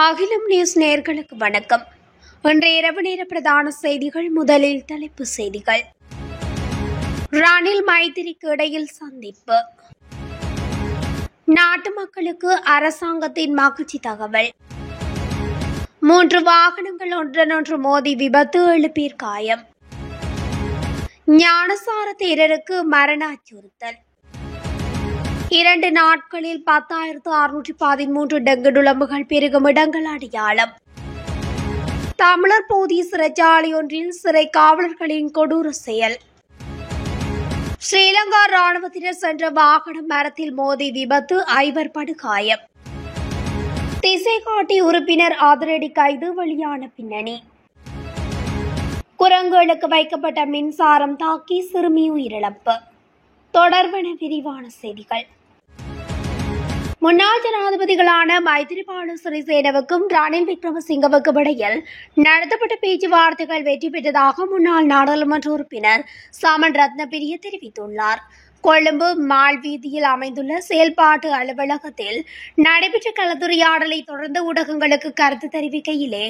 அகிலம் நியூஸ் நேயர்களுக்கு வணக்கம். இன்றைய இரவு நேர பிரதான செய்திகள். முதலில் தலைப்புச் செய்திகள். ரணில் மைத்திரிக்கு இடையில் சந்திப்பு. நாட்டு மக்களுக்கு அரசாங்கத்தின் மகிழ்ச்சி தகவல். 3 வாகனங்கள் ஒன்றனொன்று மோதி விபத்து, 7 பேர் காயம். ஞானசார தேரருக்கு மரண அச்சுறுத்தல். 2 நாட்களில் 10,613 டெங்கு நுளம்புகள் பெருகும் இடங்கள் அடையாளம். தமிழர் போதிய சிறைச்சாலை ஒன்றில் சிறை காவலர்களின் கொடூர செயல். ஸ்ரீலங்கா ராணுவத்தினர் சென்ற வாகனம் மரத்தில் மோதி விபத்து, 5 படுகாயம். திசை காட்டி உறுப்பினர் அதிரடி கைது, வெளியான பின்னணி. குரங்குகளுக்கு வைக்கப்பட்ட மின்சாரம் தாக்கி சிறுமி உயிரிழப்பு. தொடர்பான விரிவான செய்திகள். முன்னாள் ஜனாதிபதிகளான மைத்திரிபால சிறிசேனவுக்கும் ரணில் விக்ரமசிங்கவுக்கும் இடையில் நடத்தப்பட்ட பேச்சுவார்த்தைகள் வெற்றி பெற்றதாக முன்னாள் நாடாளுமன்ற உறுப்பினர் சமன் ரத்னபிரிய தெரிவித்துள்ளார். கொழும்பு மால் வீதியில் அமைந்துள்ள செயல்பாட்டு அலுவலகத்தில் நடைபெற்ற கலந்துரையாடலை தொடர்ந்து ஊடகங்களுக்கு கருத்து தெரிவிக்கையிலே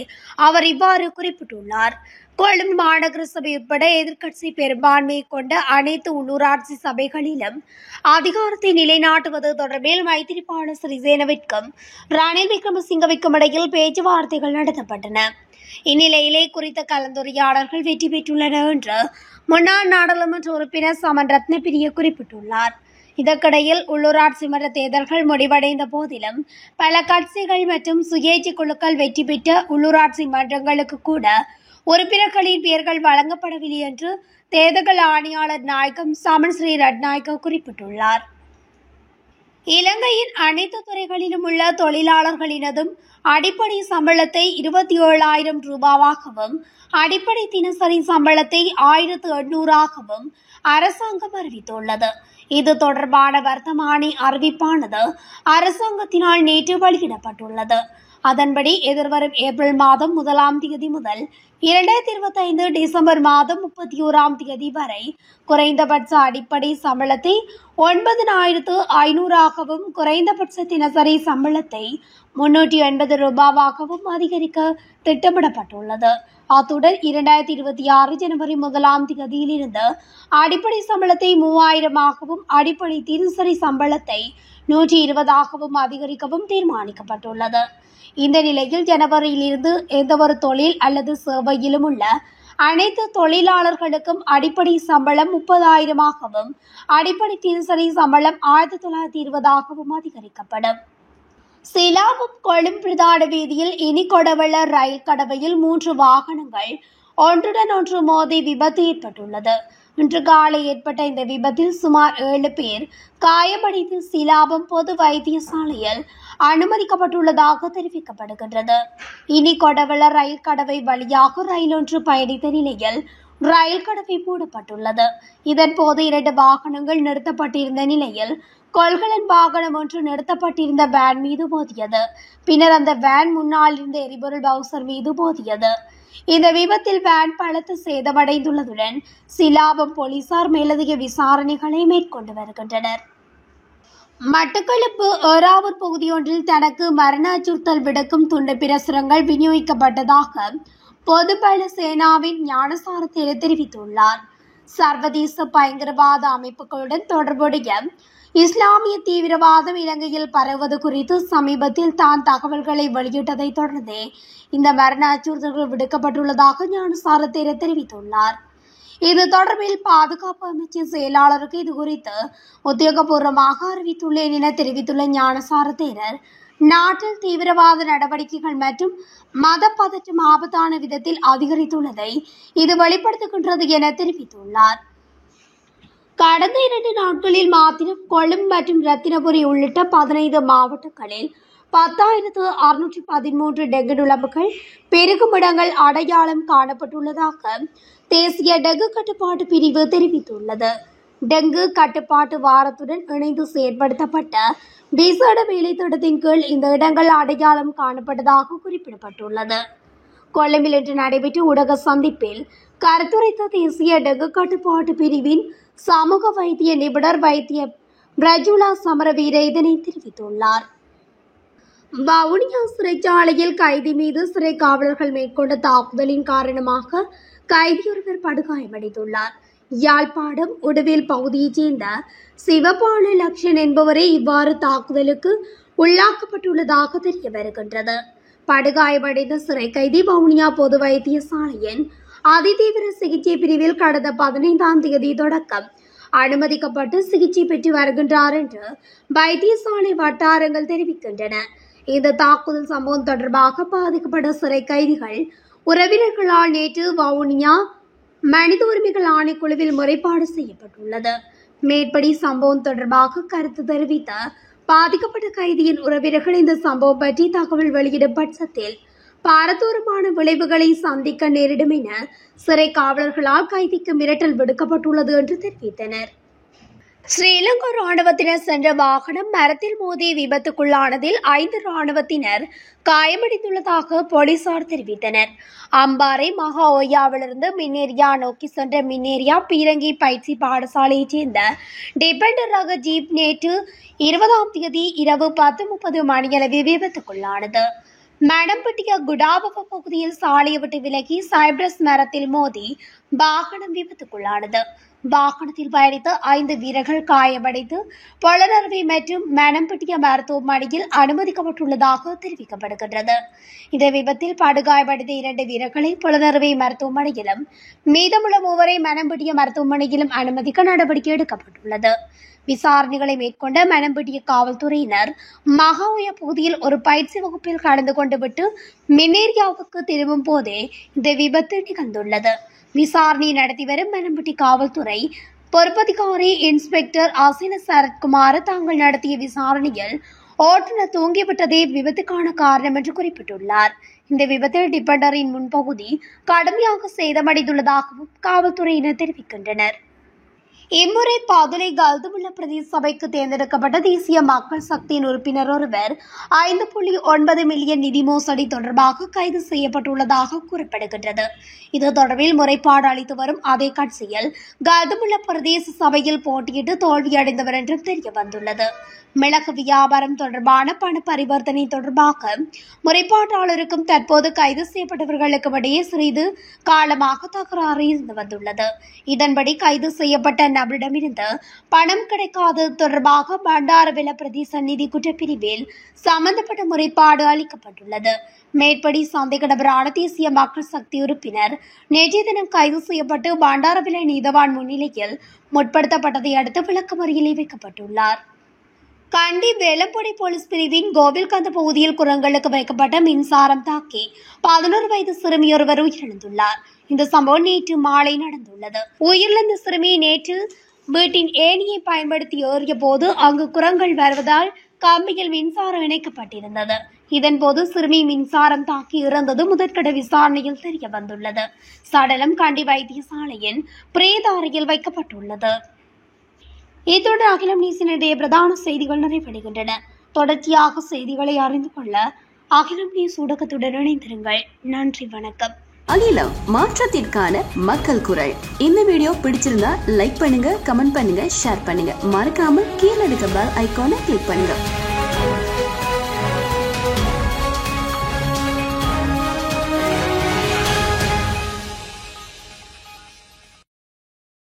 அவர் இவ்வாறு குறிப்பிட்டுள்ளார். கொழும்பு மாநகர சபை உட்பட எதிர்க்கட்சி பெரும்பான்மையை கொண்ட அனைத்து உள்ளூராட்சி சபைகளிலும் அதிகாரத்தை நிலைநாட்டுவது தொடர்பில் மைத்திரிபால சிறிசேனவிற்கும் ரணில் விக்ரமசிங்கவிற்கும் இடையில் பேச்சுவார்த்தைகள் நடத்தப்பட்டன. இந்நிலையிலே குறித்த கலந்துரையாடல்கள் வெற்றி பெற்றுள்ளன என்று முன்னாள் நாடாளுமன்ற உறுப்பினர் சமன் ரத்னபிரிய குறிப்பிட்டுள்ளார். இதற்கிடையில் உள்ளூராட்சி மன்ற தேர்தல்கள் முடிவடைந்த போதிலும் பல கட்சிகள் மற்றும் சுயேட்சை குழுக்கள் வெற்றி பெற்ற உள்ளூராட்சி மன்றங்களுக்கு கூட உறுப்பினர்களின் பெயர்கள் வழங்கப்படவில்லை என்று தேர்தல் ஆணையாளர் நாயகம் சமன் ஸ்ரீ ரட்நாயக்க குறிப்பிட்டுள்ளார். இலங்கையின் அனைத்து துறைகளிலும் உள்ள தொழிலாளர்களினதும் அடிப்படை சம்பளத்தை 27,000 ரூபாவாகவும் அடிப்படை தினசரி சம்பளத்தை 1,800ஆகவும் அரசாங்கம் அறிவித்துள்ளது. இது தொடர்பான வர்த்தமானி அறிவிப்பானது அரசாங்கத்தினால் நேற்று வெளியிடப்பட்டுள்ளது. அதன்படி எதிர்வரும் ஏப்ரல் மாதம் 1ஆம் தேதி முதல் 2025 டிசம்பர் மாதம் 31ஆம் தேதி வரை குறைந்தபட்ச அடிப்படை சம்பளத்தை 9,500ஆகவும் குறைந்தபட்ச தினசரி சம்பளத்தை 380 ரூபாவாகவும் அதிகரிக்க திட்டமிடப்பட்டுள்ளது. அத்துடன் 2026 ஜனவரி 1ஆம் தேதியிலிருந்து அடிப்படை சம்பளத்தை 3,000ஆகவும் அடிப்படை தினசரி சம்பளத்தை 120ஆகவும் அதிகரிக்கவும் தீர்மானிக்கப்பட்டுள்ளது. இந்த நிலையில் ஜனவரியிலிருந்து எந்தவொரு தொழில் அல்லது சேவையிலும் உள்ள அனைத்து தொழிலாளர்களுக்கும் அடிப்படை சம்பளம் 30,000ஆகவும் அடிப்படை தினசரி சம்பளம் 1,920ஆகவும் அதிகரிக்கப்படும். சிலாபம் கொழும்பு பிரதான வீதியில் இனி கொடவள ரயில் கடவையில் 3 வாகனங்கள் ஒன்றுடன் ஒன்று மோதி விபத்து ஏற்பட்டுள்ளது. இன்று காலை ஏற்பட்ட இந்த விபத்தில் சுமார் 7 பேர் காயமடைந்து சிலாபம் பொது வைத்தியசாலையில் அனுமதிக்கப்பட்டுள்ளதாக தெரிவிக்கப்படுகின்றது. இனி கொடவள ரயில் கடவை வழியாக ரயில் ஒன்று பயணித்த நிலையில் ரயில் கடவை மூடப்பட்டுள்ளது. இதன்போது 2 வாகனங்கள் நிறுத்தப்பட்டிருந்த நிலையில் கொள்கலன் வாகனம் ஒன்று நிறுத்தப்பட்டிருந்த வேன் மீது மோதியது. பின்னர் அந்த வேன் முன்னால் இருந்த எரிபொருள் பவுசர் மீது மோதியது. இந்த விபத்தில் வேன் பலத்த சேதமடைந்துள்ளதுடன் சிலாபம் போலீசார் மேலதிக விசாரணைகளை மேற்கொண்டு வருகின்றனர். மட்டக்களப்பு ஏறாவூர் பகுதியொன்றில் தனக்கு மரண அச்சுறுத்தல் விடுக்கும் துண்டு பிரசுரங்கள் விநியோகிக்கப்பட்டதாக பொதுபல சேனாவின் ஞானசார தேரர் தெரிவித்துள்ளார். சர்வதேச பயங்கரவாத அமைப்புகளுடன் தொடர்புடைய இஸ்லாமிய தீவிரவாதம் இலங்கையில் பரவுவது குறித்து சமீபத்தில் தான் தகவல்களை வெளியிட்டதை தொடர்ந்தே இந்த மரண அச்சுறுத்தல்கள் விடுக்கப்பட்டுள்ளதாக ஞானசார தேரர் தெரிவித்துள்ளார். இது தொடர்பில் பாதுகாப்பு அமைச்சின் செயலாளருக்கு இது குறித்து உத்தியோகபூர்வமாக அறிவித்துள்ளேன் என தெரிவித்துள்ள ஞானசார தேரர், நாட்டில் தீவிரவாத நடவடிக்கைகள் மற்றும் மத பதற்றம் ஆபத்தான விதத்தில் அதிகரித்துள்ளதை இது வெளிப்படுத்துகின்றது என தெரிவித்துள்ளார். கடந்த 2 நாட்களில் மாத்திரம் கொழும்பு மற்றும் ரத்தினபுரி உள்ளிட்ட 15 மாவட்டங்களில் 10,613 டெங்கு நுளம்புகள் பெருகும் இடங்கள் அடையாளம் காணப்பட்டுள்ளதாக தேசிய டெங்கு கட்டுப்பாட்டு பிரிவு தெரிவித்துள்ளது. டெங்கு கட்டுப்பாட்டு வாரத்துடன் இணைந்து செயற்படுத்தப்பட்ட விசேட வேலை திட்டத்தின் கீழ் இந்த இடங்கள் அடையாளம் காணப்பட்டதாக குறிப்பிடப்பட்டுள்ளது. கொழும்பில் இன்று நடைபெற்ற ஊடக சந்திப்பில் கருத்துரைத்த தேசிய டெங்கு கட்டுப்பாட்டு பிரிவின் சமூக வைத்திய நிபுணர் வைத்திய பிரஜுலா சமரவீர இதனை தெரிவித்துள்ளார். வவுனியா சிறைச்சாலையில் கைதி மீது சிறை காவலர்கள் மேற்கொண்ட தாக்குதலின் காரணமாக கைதியொருவர் படுகாயமடைந்துள்ளார். யாழ்ப்பாணம் உடுவில் பகுதியைச் சேர்ந்த சிவபால லக்ஷன் என்பவரே இவ்வாறு தாக்குதலுக்கு உள்ளாக்கப்பட்டுள்ளதாக தெரிய வருகின்றது. படுகாயமடைந்த சிறை கைதி வவுனியா பொது வைத்தியசாலையின் அதிதீவிர சிகிச்சை பிரிவில் கடந்த 15ஆம் தேதி தொடக்கம் அனுமதிக்கப்பட்டு சிகிச்சை பெற்று வருகின்றார் என்று வைத்தியசாலை வட்டாரங்கள் தெரிவிக்கின்றன. இந்த தாக்குதல் சம்பவம் தொடர்பாக பாதிக்கப்பட்ட சிறை கைதிகள் உறவினர்களால் நேற்று வவுனியா மனித உரிமைகள் ஆணைக்குழுவில் முறைப்பாடு செய்யப்பட்டுள்ளது. மேற்படி சம்பவம் தொடர்பாக கருத்து தெரிவித்த பாதிக்கப்பட்ட கைதியின் உறவினர்கள் இந்த சம்பவம் பற்றி தகவல் வெளியிடும் பட்சத்தில் பாரதூரமான விளைவுகளை சந்திக்க நேரிடும் என சிறை காவலர்களால் கைதிக்கு மிரட்டல் விடுக்கப்பட்டுள்ளது என்று தெரிவித்தனர். ஸ்ரீலங்கா ராணுவத்தினர் சென்ற வாகனம் மரத்தில் மோதி விபத்துக்குள்ளானதில் 5 ராணுவத்தினர் காயமடைந்துள்ளதாக போலீசார் தெரிவித்தனர். அம்பாறை மகா ஓயாவிலிருந்து மின்னேரியா நோக்கி சென்ற மின்னேரியா பீரங்கி பயிற்சி பாடசாலையைச் சேர்ந்த டிபெண்டர் ரக ஜீப் நேற்று 20ஆம் தேதி இரவு 10:30 மணியளவில் விபத்துக்குள்ளானது. மடம்பட்டிய குடாபவ பகுதியில் சாலையை விட்டு விலகி சைப்ரஸ் மரத்தில் மோதி வாகனம் விபத்துக்குள்ளானது. வாகனத்தில் பயணித்த 5 வீரர்கள் காயமடைந்து பொலனறுவை மற்றும் மணம்பட்டிய மருத்துவமனையில் அனுமதிக்கப்பட்டுள்ளதாக தெரிவிக்கப்படுகின்றது. இந்த விபத்தில் படுகாயமடைந்த 2 வீரர்களை பொலனறுவை மருத்துவமனையிலும் மீதமுள்ள 3 மணம்பட்டிய மருத்துவமனையிலும் அனுமதிக்க நடவடிக்கை எடுக்கப்பட்டுள்ளது. விசாரணைகளை மேற்கொண்ட மணம்பட்டிய காவல்துறையினர் மகாஓயா பகுதியில் ஒரு பயிற்சி வகுப்பில் கலந்து கொண்டு விட்டு மின்னேரியாவுக்கு திரும்பும் போதே இந்த விபத்து நிகழ்ந்துள்ளது. விசாரணை நடத்தி வரும் மணம்பட்டி காவல்துறை பொறுப்பதிகாரி இன்ஸ்பெக்டர் அசின சரத்குமார் தாங்கள் நடத்திய விசாரணையில் ஓட்டுநர் தூங்கிவிட்டதே விபத்துக்கான காரணம் என்று குறிப்பிட்டுள்ளார். இந்த விபத்தில் டிபெண்டரின் முன்பகுதி கடுமையாக சேதமடைந்துள்ளதாகவும் காவல்துறையினர் தெரிவிக்கின்றனர். இம்முறை பாதுளை கல்துமுல்ல பிரதேச சபைக்கு தேர்ந்தெடுக்கப்பட்ட தேசிய மக்கள் சக்தியின் உறுப்பினர் ஒருவர் 5.9 மில்லியன் நிதி மோசடி தொடர்பாக கைது செய்யப்பட்டுள்ளதாக கூறப்படுகின்றது. இது தொடர்பில் முறைப்பாடு அளித்து வரும் அதே கட்சியில் கல்துமுல்ல பிரதேச சபையில் போட்டியிட்டு தோல்வியடைந்தவர் என்றும் தெரிய வந்துள்ளது. மிளகு வியாபாரம் தொடர்பான பண பரிவர்த்தனை தொடர்பாக முறைப்பாட்டாளருக்கும் தற்போது கைது செய்யப்பட்டவர்களுக்கும் இடையே சிறிது காலமாக தகராறு இருந்து வந்துள்ளது. இதன்படி கைது செய்யப்பட்ட நபரிடமிருந்து பணம் கிடைக்காதது தொடர்பாக பண்டாரவெல பிரதேச நிதி குற்றப்பிரிவில் சம்பந்தப்பட்ட முறைப்பாடு அளிக்கப்பட்டுள்ளது. மேற்படி சந்தேக நபரான தேசிய மக்கள் சக்தி உறுப்பினர் நேற்றைய தினம் கைது செய்யப்பட்டு பண்டாரவெல நீதவான் முன்னிலையில் முற்படுத்தப்பட்டதை அடுத்து விளக்கமறியலில் வைக்கப்பட்டுள்ளார். கண்டி வேலப்பொடி போலீஸ் பிரிவின் கோவில்கந்த பகுதியில் குரங்களுக்கு வைக்கப்பட்ட மின்சாரம் தாக்கி 11 வயது சிறுமியொருவர் உயிரிழந்துள்ளார். இந்த சம்பவம் நேற்று மாலை நடந்துள்ளது. உயிரிழந்த சிறுமி நேற்று வீட்டின் ஏணியை பயன்படுத்தி ஏறிய போது அங்கு குரங்கள் வருவதால் கம்பியில் மின்சாரம் இணைக்கப்பட்டிருந்தது. இதன்போது சிறுமி மின்சாரம் தாக்கி இறந்தது முதற்கட்ட விசாரணையில் தெரிய வந்துள்ளது. சடலம் கண்டி வைத்தியசாலையின் பிரேத அறையில் வைக்கப்பட்டுள்ளது. இத்துடன் அகிலம் நியூஸினுடைய பிரதான செய்திகள் நிறைவடைகின்றன. தொடர்ச்சியாக செய்திகளை அறிந்து கொள்ள அகிலம் நியூஸ் ஊடகத்துடன் இணைந்திருங்கள். நன்றி, வணக்கம். அகிலம், மாற்றத்திற்கான மக்கள் குரல். இந்த வீடியோ பிடிச்சிருந்தா லைக் பண்ணுங்க, கமெண்ட் பண்ணுங்க, ஷேர் பண்ணுங்க. மறக்காம கீழே இருக்க பெல் ஐகானை கிளிக் பண்ணுங்க.